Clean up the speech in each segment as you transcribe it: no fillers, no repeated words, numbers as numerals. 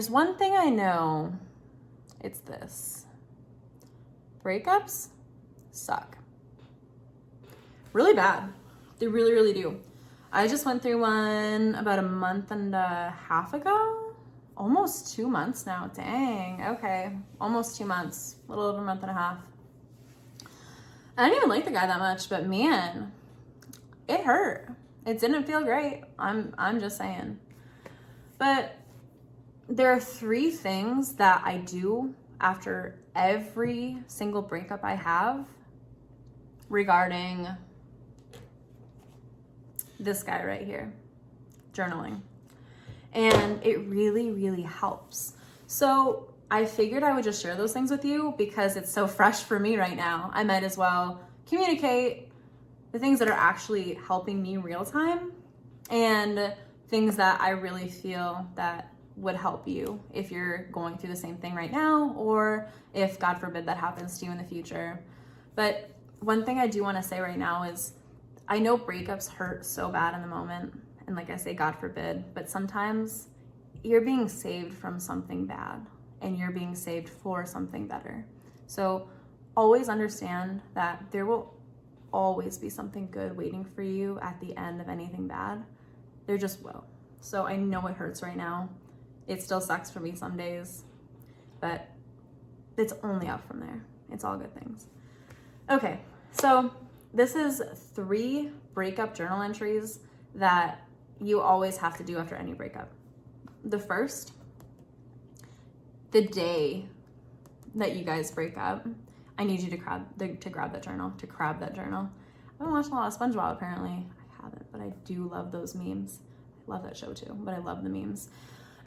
there's one thing I know, it's this. Breakups suck. Really bad. They really, really do. I just went through one about a month and a half ago. Almost 2 months now. Dang. Okay. Almost 2 months. A little over a month and a half. I didn't even like the guy that much, but man, it hurt. It didn't feel great. I'm just saying. But there are 3 things that I do after every single breakup I have regarding this guy right here, journaling. And it really, really helps. So I figured I would just share those things with you because it's so fresh for me right now. I might as well communicate the things that are actually helping me real time and things that I really feel that would help you if you're going through the same thing right now, or if God forbid that happens to you in the future. But one thing I do want to say right now is I know breakups hurt so bad in the moment. And like I say, God forbid, but sometimes you're being saved from something bad and you're being saved for something better. So always understand that there will always be something good waiting for you at the end of anything bad. There just will. So I know it hurts right now. It still sucks for me some days, but it's only up from there. It's all good things. Okay, so this is 3 breakup journal entries that you always have to do after any breakup. The first, the day that you guys break up, I need you to grab that journal. I've been watching a lot of SpongeBob apparently. I haven't, but I do love those memes. I love that show too, but I love the memes.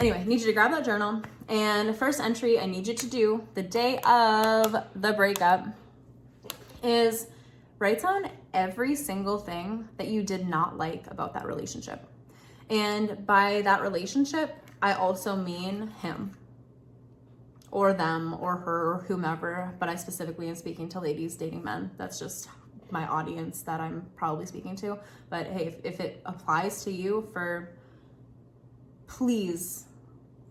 Anyway, I need you to grab that journal. And the first entry I need you to do the day of the breakup is write down every single thing that you did not like about that relationship. And by that relationship, I also mean him or them or her or whomever, but I specifically am speaking to ladies dating men. That's just my audience that I'm probably speaking to. But hey, if it applies to you, please,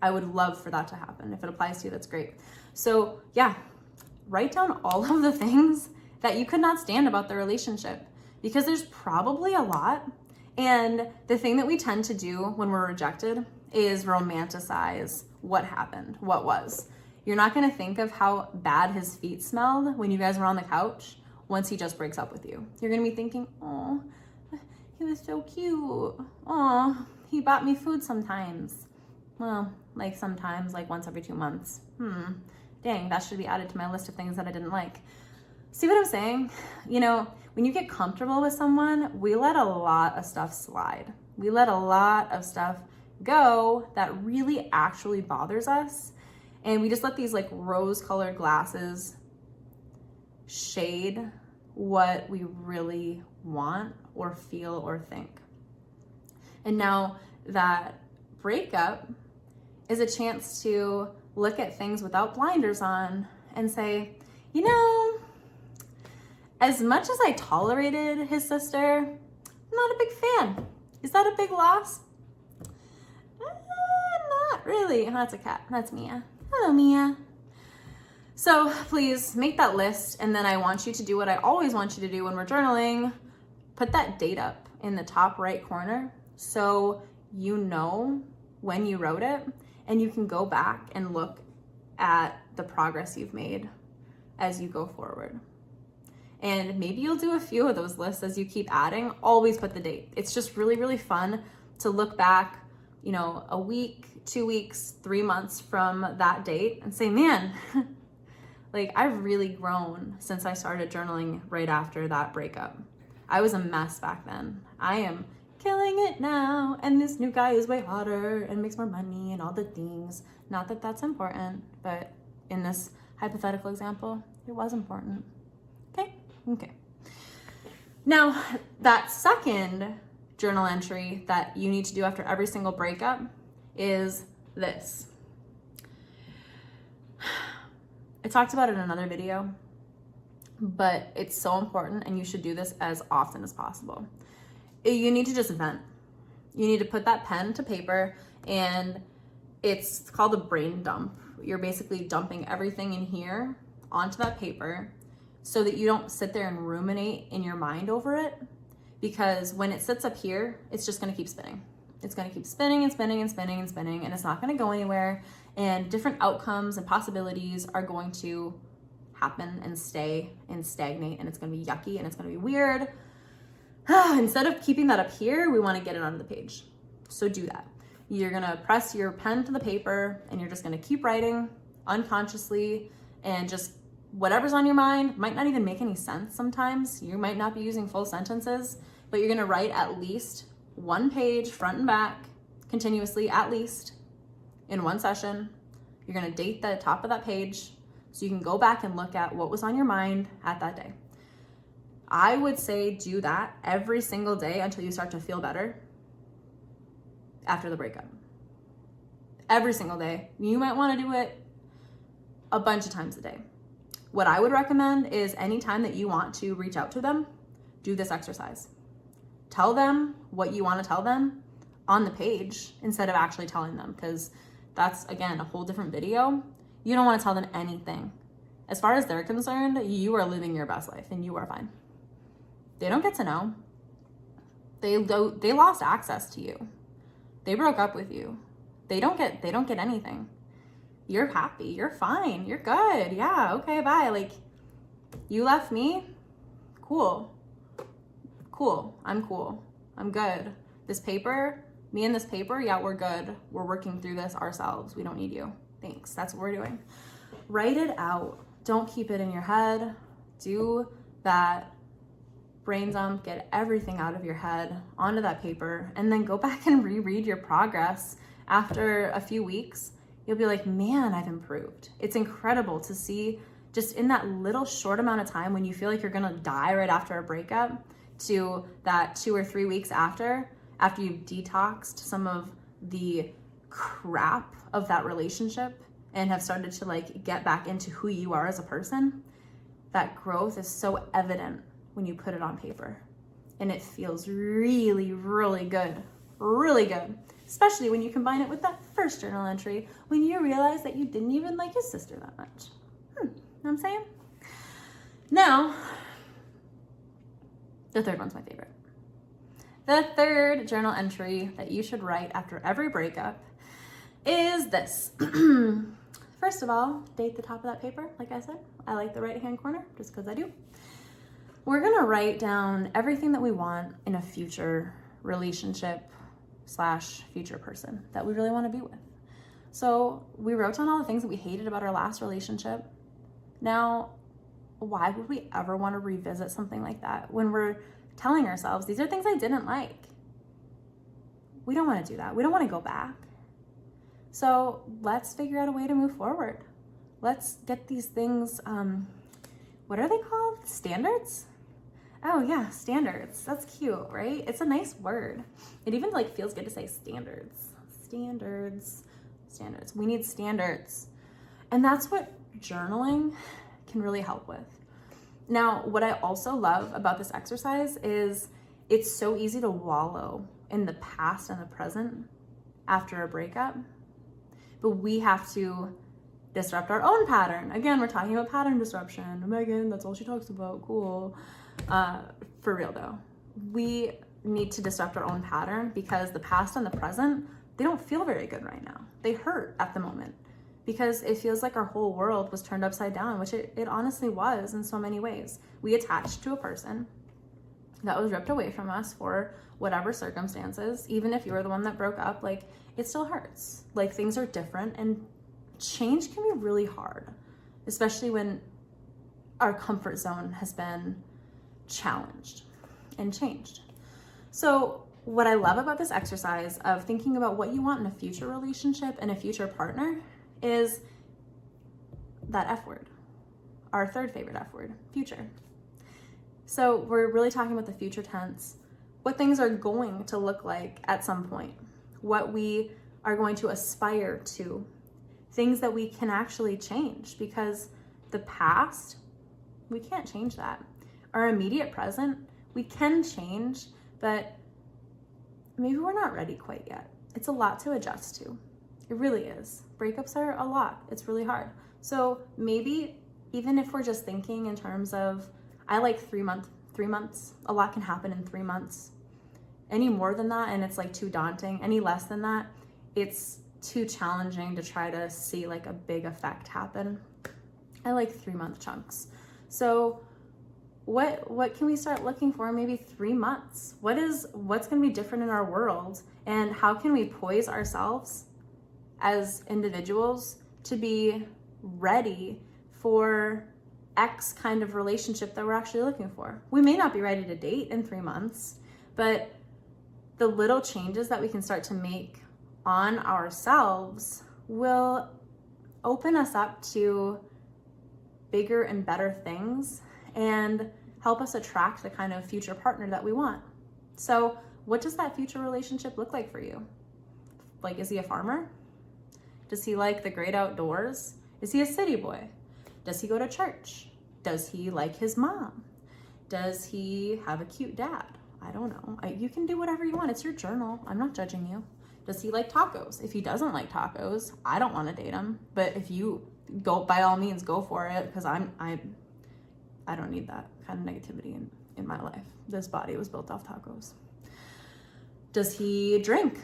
I would love for that to happen. If it applies to you, that's great. So yeah, write down all of the things that you could not stand about the relationship, because there's probably a lot. And the thing that we tend to do when we're rejected is romanticize what happened, what was. You're not gonna think of how bad his feet smelled when you guys were on the couch once he just breaks up with you. You're gonna be thinking, oh, he was so cute. Oh, he bought me food sometimes. Well, like sometimes, like once every 2 months. Dang, that should be added to my list of things that I didn't like. See what I'm saying? You know, when you get comfortable with someone, we let a lot of stuff slide. We let a lot of stuff go that really actually bothers us. And we just let these like rose-colored glasses shade what we really want or feel or think. And now that breakup is a chance to look at things without blinders on and say, you know, as much as I tolerated his sister, I'm not a big fan. Is that a big loss? Not really. Oh, that's a cat. That's Mia. Hello, Mia. So please make that list, and then I want you to do what I always want you to do when we're journaling. Put that date up in the top right corner so you know when you wrote it, and you can go back and look at the progress you've made as you go forward. And maybe you'll do a few of those lists as you keep adding. Always put the date. It's just really, really fun to look back, you know, a week, 2 weeks, 3 months from that date and say, man, like I've really grown since I started journaling right after that breakup. I was a mess back then. I am killing it now. And this new guy is way hotter and makes more money and all the things. Not that that's important, but in this hypothetical example, it was important. Okay. Now, that second journal entry that you need to do after every single breakup is this. I talked about it in another video, but it's so important and you should do this as often as possible. You need to just vent. You need to put that pen to paper, and It's called a brain dump. You're basically dumping everything in here onto that paper so that you don't sit there and ruminate in your mind over it, because when it sits up here, it's just gonna keep spinning. It's gonna keep spinning and spinning and spinning and spinning, and it's not gonna go anywhere, and different outcomes and possibilities are going to happen and stay and stagnate, and it's gonna be yucky and it's gonna be weird. Instead of keeping that up here, we wanna get it onto the page. So do that. You're gonna press your pen to the paper and you're just gonna keep writing unconsciously, and just whatever's on your mind might not even make any sense sometimes. You might not be using full sentences, but you're gonna write at least one page front and back continuously, at least in one session. You're gonna date the top of that page so you can go back and look at what was on your mind at that day. I would say do that every single day until you start to feel better after the breakup. Every single day. You might want to do it a bunch of times a day. What I would recommend is anytime that you want to reach out to them, do this exercise. Tell them what you want to tell them on the page instead of actually telling them, because that's, again, a whole different video. You don't want to tell them anything. As far as they're concerned, you are living your best life and you are fine. They don't get to know. They lost access to you. They broke up with you. They don't get anything. You're happy. You're fine. You're good. Yeah. Okay. Bye. Like, you left me. Cool. I'm cool. I'm good. This paper, me and this paper. Yeah, we're good. We're working through this ourselves. We don't need you. Thanks. That's what we're doing. Write it out. Don't keep it in your head. Do that brain dump, get everything out of your head onto that paper, and then go back and reread your progress after a few weeks. You'll be like, man, I've improved. It's incredible to see just in that little short amount of time when you feel like you're gonna die right after a breakup to that 2 or 3 weeks after you've detoxed some of the crap of that relationship and have started to like get back into who you are as a person. That growth is so evident when you put it on paper, and it feels really, really good, especially when you combine it with that first journal entry when you realize that you didn't even like his sister that much. Know what I'm saying? Now, the third one's my favorite. The third journal entry that you should write after every breakup is this. First of all, date the top of that paper. Like I said, I like the right-hand corner just because I do. We're gonna write down everything that we want in a future relationship / future person that we really wanna be with. So we wrote down all the things that we hated about our last relationship. Now, why would we ever wanna revisit something like that when we're telling ourselves, these are things I didn't like? We don't wanna do that. We don't wanna go back. So let's figure out a way to move forward. Let's get these things, what are they called? Standards? Oh yeah, standards. That's cute, right? It's a nice word. It even like feels good to say standards. Standards. We need standards. And that's what journaling can really help with. Now, what I also love about this exercise is it's so easy to wallow in the past and the present after a breakup, but we have to disrupt our own pattern. Again, we're talking about pattern disruption. Megan, that's all she talks about. Cool. For real though, we need to disrupt our own pattern because the past and the present, they don't feel very good right now. They hurt at the moment because it feels like our whole world was turned upside down, which it honestly was in so many ways. We attached to a person that was ripped away from us for whatever circumstances. Even if you were the one that broke up, like, it still hurts. Like, things are different, and change can be really hard, especially when our comfort zone has been challenged and changed. So what I love about this exercise of thinking about what you want in a future relationship and a future partner is that F word, our third favorite F word, future. So we're really talking about the future tense, what things are going to look like at some point, what we are going to aspire to, things that we can actually change, because the past, we can't change that. Our immediate present, we can change, but maybe we're not ready quite yet. It's a lot to adjust to. It really is. Breakups are a lot. It's really hard. So maybe even if we're just thinking in terms of, I like 3 months, a lot can happen in 3 months. Any more than that, and it's like too daunting. Any less than that, it's too challenging to try to see like a big effect happen. I like 3-month chunks. So what can we start looking for in maybe 3 months? What's going to be different in our world, and how can we poise ourselves as individuals to be ready for X kind of relationship that we're actually looking for? We may not be ready to date in 3 months, but the little changes that we can start to make on ourselves will open us up to bigger and better things and help us attract the kind of future partner that we want. So what does that future relationship look like for you? Like, is he a farmer? Does he like the great outdoors? Is he a city boy? Does he go to church? Does he like his mom? Does he have a cute dad? I don't know. You can do whatever you want. It's your journal. I'm not judging you. Does he like tacos? If he doesn't like tacos, I don't want to date him. But if you go, by all means, go for it, because I don't need that kind of negativity in my life. This body was built off tacos. Does he drink?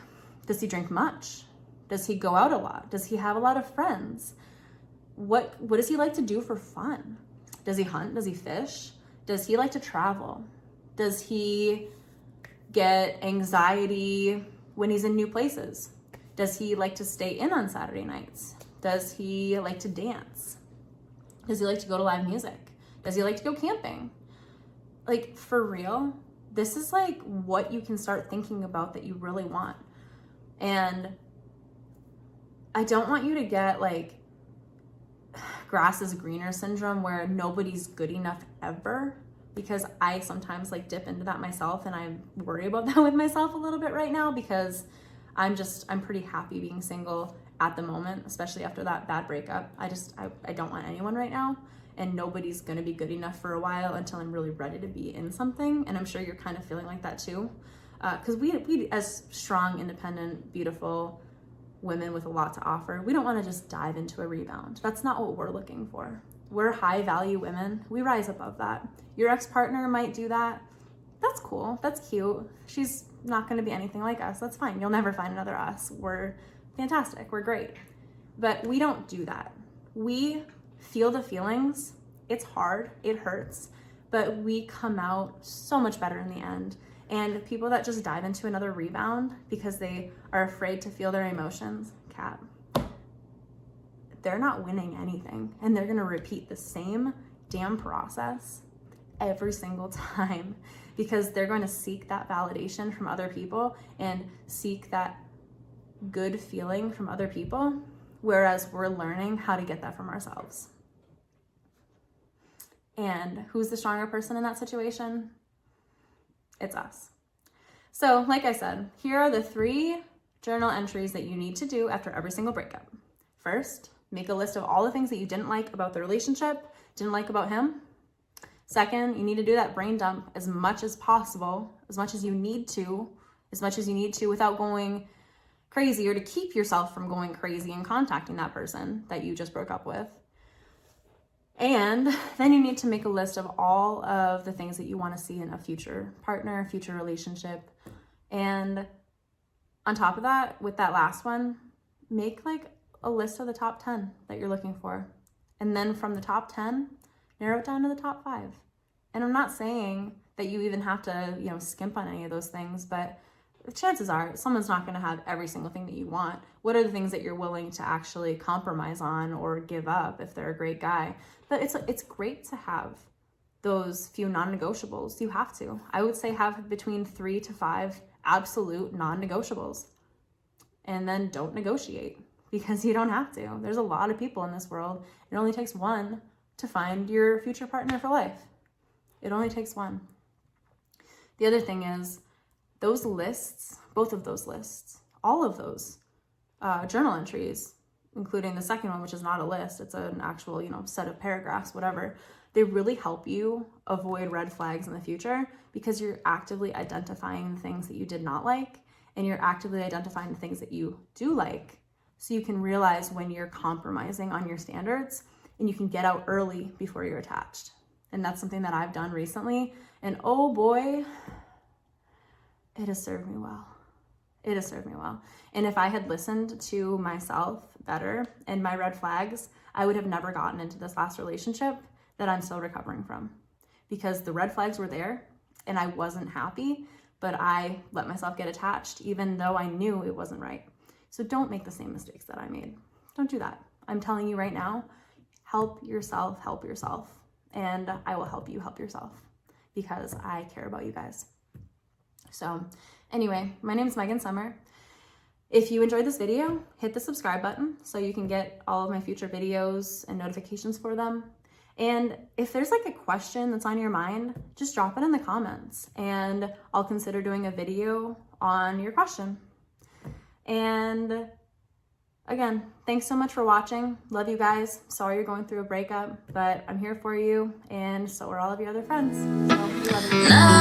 Does he drink much? Does he go out a lot? Does he have a lot of friends? What does he like to do for fun? Does he hunt? Does he fish? Does he like to travel? Does he get anxiety when he's in new places? Does he like to stay in on Saturday nights? Does he like to dance? Does he like to go to live music? Does he like to go camping? Like, for real, this is like what you can start thinking about that you really want. And I don't want you to get like grass is greener syndrome where nobody's good enough ever, because I sometimes like dip into that myself, and I worry about that with myself a little bit right now, because I'm pretty happy being single at the moment, especially after that bad breakup. I don't want anyone right now, and nobody's gonna be good enough for a while until I'm really ready to be in something. And I'm sure you're kind of feeling like that too, because we as strong, independent, beautiful women with a lot to offer, we don't want to just dive into a rebound. That's not what we're looking for. We're high value women. We rise above that. Your ex-partner might do that. That's cool. That's cute. She's not going to be anything like us. That's fine. You'll never find another us. We're fantastic. We're great. But we don't do that. We feel the feelings. It's hard. It hurts. But we come out so much better in the end. And people that just dive into another rebound because they are afraid to feel their emotions, they're not winning anything. And they're gonna repeat the same damn process every single time, because they're going to seek that validation from other people and seek that good feeling from other people, whereas we're learning how to get that from ourselves. And who's the stronger person in that situation? It's us. So like I said, here are the 3 journal entries that you need to do after every single breakup. First, make a list of all the things that you didn't like about the relationship, didn't like about him. Second, you need to do that brain dump as much as possible, as much as you need to without going crazy, or to keep yourself from going crazy and contacting that person that you just broke up with. And then you need to make a list of all of the things that you want to see in a future partner, future relationship. And on top of that, with that last one, make like a list of the top 10 that you're looking for. And then from the top 10, narrow it down to the top 5. And I'm not saying that you even have to, skimp on any of those things, but chances are someone's not going to have every single thing that you want. What are the things that you're willing to actually compromise on or give up if they're a great guy? But it's great to have those few non-negotiables. You have to. I would say have between 3 to 5 absolute non-negotiables. And then don't negotiate, because you don't have to. There's a lot of people in this world. It only takes one to find your future partner for life. It only takes one. The other thing is, those lists, both of those lists, all of those journal entries, including the second one, which is not a list, it's an actual, set of paragraphs, whatever, they really help you avoid red flags in the future, because you're actively identifying the things that you did not like, and you're actively identifying the things that you do like. so you can realize when you're compromising on your standards and you can get out early before you're attached. And that's something that I've done recently. And oh boy, it has served me well. It has served me well. And if I had listened to myself better and my red flags, I would have never gotten into this last relationship that I'm still recovering from, because the red flags were there and I wasn't happy, but I let myself get attached even though I knew it wasn't right. So don't make the same mistakes that I made. Don't do that. I'm telling you right now, help yourself, and I will help you help yourself because I care about you guys. So anyway, my name is Megan Summer. If you enjoyed this video, hit the subscribe button so you can get all of my future videos and notifications for them. And if there's like a question that's on your mind, just drop it in the comments and I'll consider doing a video on your question. And again, thanks so much for watching. Love you guys. Sorry you're going through a breakup, but I'm here for you, and so are all of your other friends. So we love you.